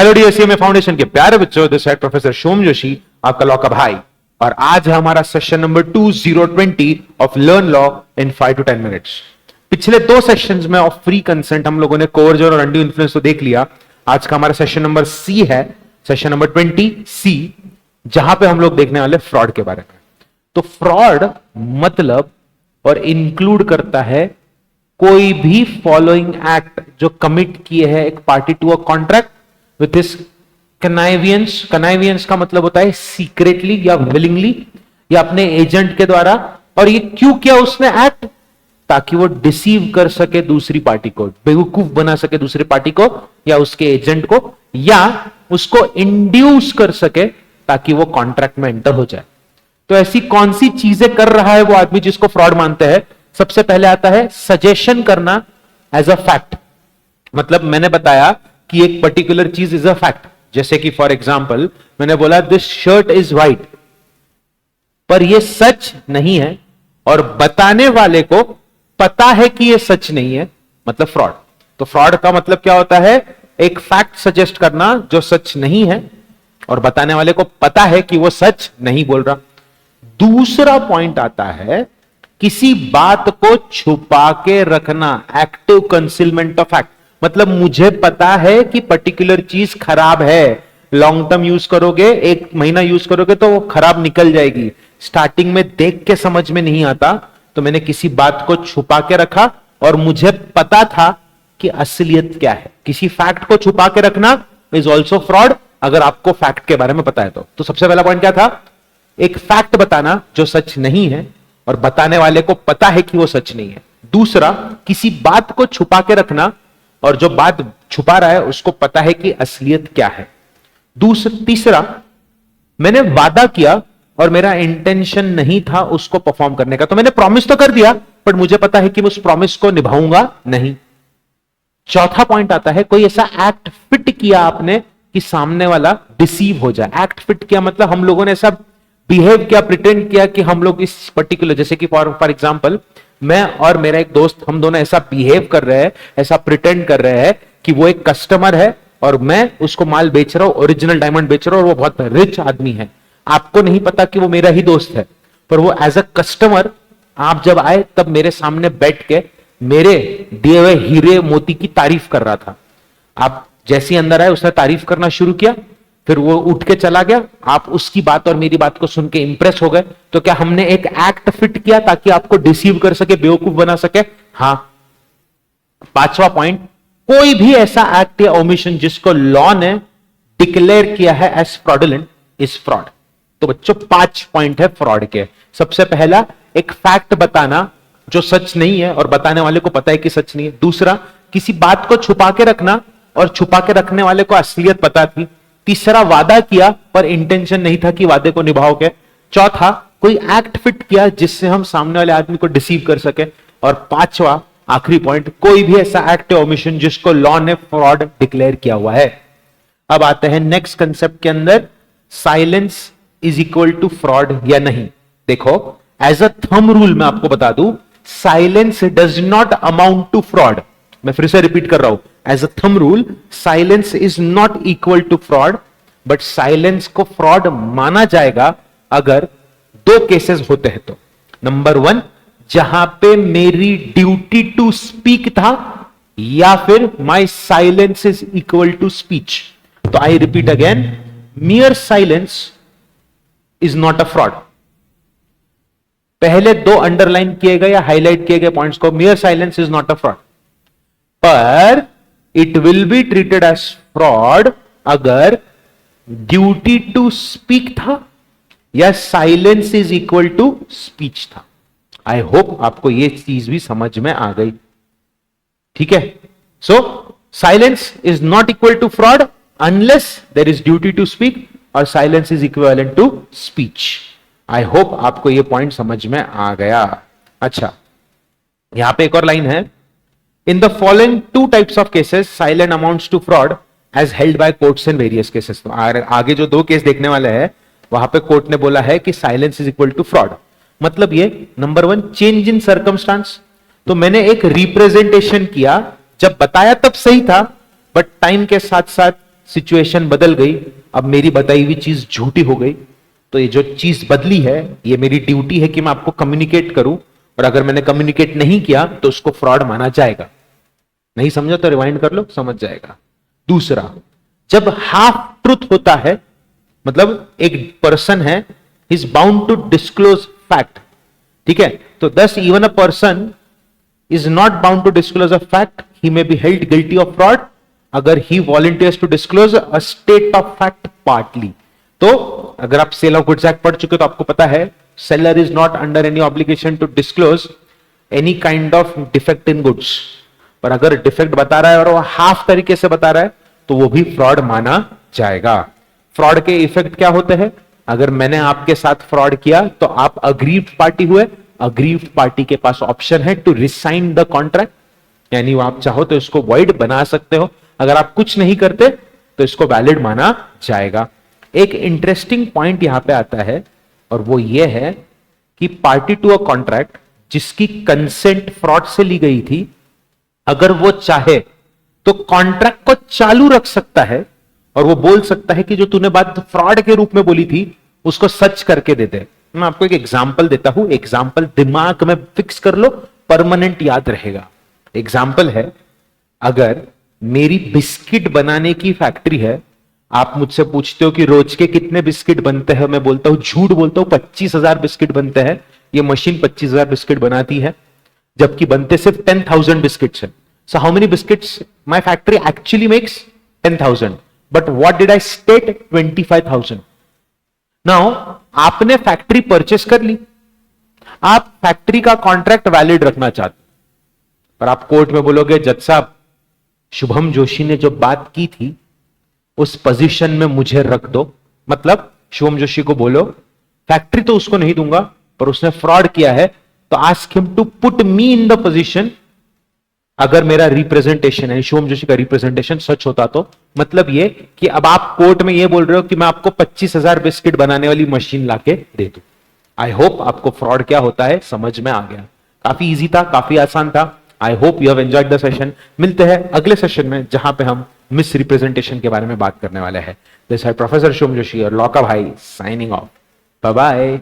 Hello डीएससीएमए foundation के प्यारे बच्चों, दिस है प्रोफेसर सोम जोशी, आपका लॉ का भाई। और आज है हमारा session number 2020 of learn law in 5 to 10 minutes. पिछले 2 सेशंस में ऑफ फ्री कंसेंट हम लोगों ने कोवर्जन और अनड्यू इन्फ्लुएंस तो देख लिया। आज का हमारा सेशन नंबर सी है, सेशन नंबर 20C, जहां पे हम लोग देखने वाले फ्रॉड के बारे में। तो फ्रॉड मतलब और इंक्लूड करता है कोई भी फॉलोइंग एक्ट जो कमिट किए है एक party to a contract with his connivance. Connivance का मतलब होता है सीक्रेटली या विलिंगली या अपने एजेंट के द्वारा। और ये क्यों किया उसने एक्ट? ताकि वो डिसीव कर सके दूसरी पार्टी को, बेवकूफ बना सके दूसरी पार्टी को या उसके एजेंट को, या उसको इंड्यूस कर सके ताकि वो कॉन्ट्रैक्ट में एंटर हो जाए। तो ऐसी कौन सी चीजें कर रहा है वो आदमी जिसको फ्रॉड मानते हैं? सबसे पहले आता है सजेशन करना एज अ फैक्ट। मतलब मैंने बताया कि एक पर्टिकुलर चीज इज अ फैक्ट, जैसे कि फॉर एग्जाम्पल मैंने बोला दिस शर्ट इज व्हाइट, पर यह सच नहीं है और बताने वाले को पता है कि यह सच नहीं है, मतलब फ्रॉड। तो फ्रॉड का मतलब क्या होता है? एक फैक्ट सजेस्ट करना जो सच नहीं है और बताने वाले को पता है कि वो सच नहीं बोल रहा। दूसरा पॉइंट आता है किसी बात को छुपा के रखना, एक्टिव कंसीलमेंट ऑफ फैक्ट। मतलब मुझे पता है कि पर्टिकुलर चीज खराब है, लॉन्ग टर्म यूज करोगे, 1 महीना यूज करोगे तो वो खराब निकल जाएगी, स्टार्टिंग में देख के समझ में नहीं आता, तो मैंने किसी बात को छुपा के रखा और मुझे पता था कि असलियत क्या है। किसी फैक्ट को छुपा के रखना इज ऑल्सो फ्रॉड, अगर आपको फैक्ट के बारे में पता है तो सबसे पहला पॉइंट क्या था? एक फैक्ट बताना जो सच नहीं है और बताने वाले को पता है कि वो सच नहीं है। दूसरा, किसी बात को छुपा के रखना और जो बात छुपा रहा है उसको पता है कि असलियत क्या है। तीसरा, मैंने वादा किया और मेरा इंटेंशन नहीं था उसको परफॉर्म करने का, तो मैंने प्रॉमिस तो कर दिया पर मुझे पता है कि मैं उस प्रॉमिस को निभाऊंगा नहीं। चौथा पॉइंट आता है कोई ऐसा एक्ट फिट किया आपने कि सामने वाला डिसीव हो जाए। एक्ट फिट किया मतलब हम लोगों ने ऐसा बिहेव किया, प्रिटेंड किया कि हम लोग इस पर्टिकुलर, जैसे कि फॉर एग्जांपल मैं और मेरा एक दोस्त, हम दोनों ऐसा बिहेव कर रहे हैं, ऐसा प्रिटेंड कर रहे हैं कि वो एक कस्टमर है और मैं उसको माल बेच रहा हूं, ओरिजिनल डायमंड बेच रहा हूं, और वो बहुत रिच आदमी है। आपको नहीं पता कि वो मेरा ही दोस्त है, पर वो एज अ कस्टमर आप जब आए तब मेरे सामने बैठ के मेरे दिए हुए हीरे मोती की तारीफ कर रहा था। आप जैसे अंदर आए उसने तारीफ करना शुरू किया, फिर वो उठ के चला गया, आप उसकी बात और मेरी बात को सुन के इंप्रेस हो गए। तो क्या हमने एक एक्ट फिट किया ताकि आपको डिसीव कर सके, बेवकूफ बना सके? हां। पांचवा पॉइंट, कोई भी ऐसा एक्ट या ओमिशन जिसको लॉ ने डिक्लेयर किया है एज फ्रॉडुलेंट इज फ्रॉड। तो बच्चों 5 पॉइंट है फ्रॉड के। सबसे पहला, एक फैक्ट बताना जो सच नहीं है और बताने वाले को पता है कि सच नहीं है। दूसरा, किसी बात को छुपा के रखना और छुपा के रखने वाले को असलियत पता थी। तीसरा, वादा किया पर इंटेंशन नहीं था कि वादे को निभाओगे। चौथा, कोई एक्ट फिट किया जिससे हम सामने वाले आदमी को डिसीव कर सके। और पांचवा आखिरी पॉइंट, कोई भी ऐसा एक्ट या ओमिशन जिसको लॉ ने फ्रॉड डिक्लेयर किया हुआ है। अब आते हैं नेक्स्ट कंसेप्ट के अंदर, silence is equal to fraud या नहीं। देखो, एज अ थंब रूल मैं आपको बता दूं, silence does not amount to fraud. मैं फिर से रिपीट कर रहा हूं, as a thumb rule silence is not equal to fraud, but silence को फ्रॉड माना जाएगा अगर 2 केसेस होते हैं तो। नंबर 1, जहां पे मेरी ड्यूटी टू स्पीक था, या फिर my silence is equal to speech. तो I repeat again, mere silence is not a fraud. पहले 2 अंडरलाइन किए गए या हाईलाइट किए गए पॉइंट्स को, mere silence is not a fraud, पर it will be treated as fraud अगर ड्यूटी टू स्पीक था या silence is equal to speech था। आई होप आपको यह चीज भी समझ में आ गई। ठीक है, so silence is not equal to fraud unless there is duty to speak, और silence is equivalent to speech. I hope आपको यह पॉइंट समझ में आ गया। अच्छा, यहां पे एक और लाइन है, In the following 2 types of cases, silent amounts to fraud as held by courts in various cases. तो आगे जो 2 केस देखने वाले हैं वहां पे कोर्ट ने बोला है कि silence is equal to fraud. मतलब ये, नंबर 1, चेंज इन सर्कमस्टांस। तो मैंने एक रिप्रेजेंटेशन किया, जब बताया तब सही था, बट टाइम के साथ साथ सिचुएशन बदल गई, अब मेरी बताई हुई चीज झूठी हो गई, तो ये जो चीज बदली है, ये मेरी ड्यूटी है कि मैं आपको कम्युनिकेट करूं, और अगर मैंने कम्युनिकेट नहीं किया तो उसको फ्रॉड माना जाएगा। नहीं समझा तो रिवाइंड कर लो, समझ जाएगा। दूसरा, जब हाफ ट्रुथ होता है, मतलब एक पर्सन है, is bound to disclose fact, ठीक है, तो thus even a person is not bound to disclose a fact, he may be held guilty of fraud अगर he volunteers to disclose a state of fact partly. तो अगर आप cell of goods act पढ़ चुके हो तो आपको पता है, seller is not under any obligation to disclose any kind of defect in goods, पर अगर डिफेक्ट बता रहा है और वो हाफ तरीके से बता रहा है तो वो भी फ्रॉड माना जाएगा। फ्रॉड के इफेक्ट क्या होते हैं? अगर मैंने आपके साथ फ्रॉड किया तो आप अग्रीव्ड पार्टी हुए, अग्रीव्ड पार्टी के पास ऑप्शन है टू रिसाइन द कॉन्ट्रैक्ट, यानी आप चाहो तो इसको वॉइड बना सकते हो। अगर आप कुछ नहीं करते तो इसको वैलिड माना जाएगा। एक इंटरेस्टिंग पॉइंट यहां पे आता है, और वो ये है कि पार्टी टू अ कॉन्ट्रैक्ट जिसकी कंसेंट फ्रॉड से ली गई थी, अगर वो चाहे तो कॉन्ट्रैक्ट को चालू रख सकता है और वो बोल सकता है कि जो तूने बात फ्रॉड के रूप में बोली थी उसको सच करके दे दे। मैं आपको एक एग्जांपल देता हूं, एग्जांपल दिमाग में फिक्स कर लो, परमानेंट याद रहेगा। एग्जांपल है, अगर मेरी बिस्किट बनाने की फैक्ट्री है, आप मुझसे पूछते हो कि रोज के कितने बिस्किट बनते हैं, मैं बोलता हूं, झूठ बोलता हूं, 25,000 बिस्किट बनते हैं। ये मशीन 25,000 बिस्किट बनाती है, जबकि बनते सिर्फ 10,000 बिस्किट्स है। So how many biscuits my factory actually makes? 10,000, but what did I state? 25,000। Now आपने फैक्ट्री परचेस कर ली, आप फैक्ट्री का कॉन्ट्रैक्ट वैलिड रखना चाहते, पर आप कोर्ट में बोलोगे, जज साहब शुभम जोशी ने जो बात की थी उस पोजीशन में मुझे रख दो। मतलब शुभम जोशी को बोलो फैक्ट्री तो उसको नहीं दूंगा, पर उसने फ्रॉड किया है, तो ask him to put me in the position. अगर मेरा रिप्रेजेंटेशन है, शुभम जोशी का रिप्रेजेंटेशन सच होता तो मतलब ये कि अब आप कोर्ट में ये बोल रहे हो कि मैं आपको 25,000 बिस्किट बनाने वाली मशीन लाके दे दूं। आई होप आपको फ्रॉड क्या होता है समझ में आ गया। काफी इजी था, काफी आसान था। I hope you have enjoyed the session. मिलते हैं अगले सेशन में जहां पे हम मिस रिप्रेजेंटेशन के बारे में बात करने वाले हैं। दिस है प्रोफेसर शुभम जोशी और लॉका भाई साइनिंग ऑफ। Bye bye.